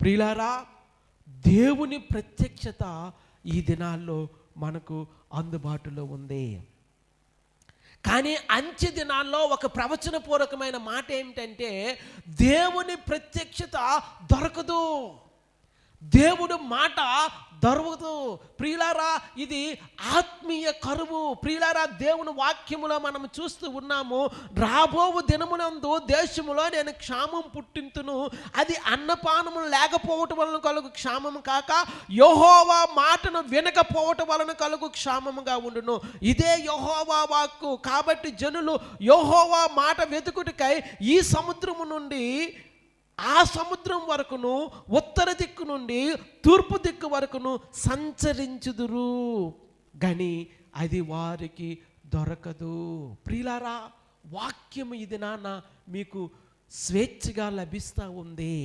ప్రియులారా, దేవుని ప్రత్యక్షత ఈ దినాల్లో మనకు అందుబాటులో ఉంది. కానీ అంచె దినాల్లో ఒక ప్రవచనపూర్వకమైన మాట ఏమిటంటే, దేవుని ప్రత్యక్షత దొరకదు, దేవుడు మాట దొరకదు. ప్రియులారా, ఇది ఆత్మీయ కరువు. ప్రియులారా, దేవుని వాక్యములో మనం చూస్తూ ఉన్నాము, రాబోవు దినమునందు దేశములో నేను క్షామం పుట్టింతును, అది అన్నపానము లేకపోవటం వలన కలుగు క్షామము కాక యెహోవా మాటను వినకపోవటం వలన కలుగు క్షామముగా ఉండును. ఇదే యెహోవా వాక్కు. కాబట్టి జనులు యెహోవా మాట వెతుకుటకై ఈ సముద్రము నుండి ఆ సముద్రం వరకును, ఉత్తర దిక్కు నుండి తూర్పు దిక్కు వరకును సంచరించుదురు, కానీ అది వారికి దొరకదు. ప్రియులారా, వాక్యం ఇది నాన్న మీకు స్వేచ్ఛగా లభిస్తూ ఉంది.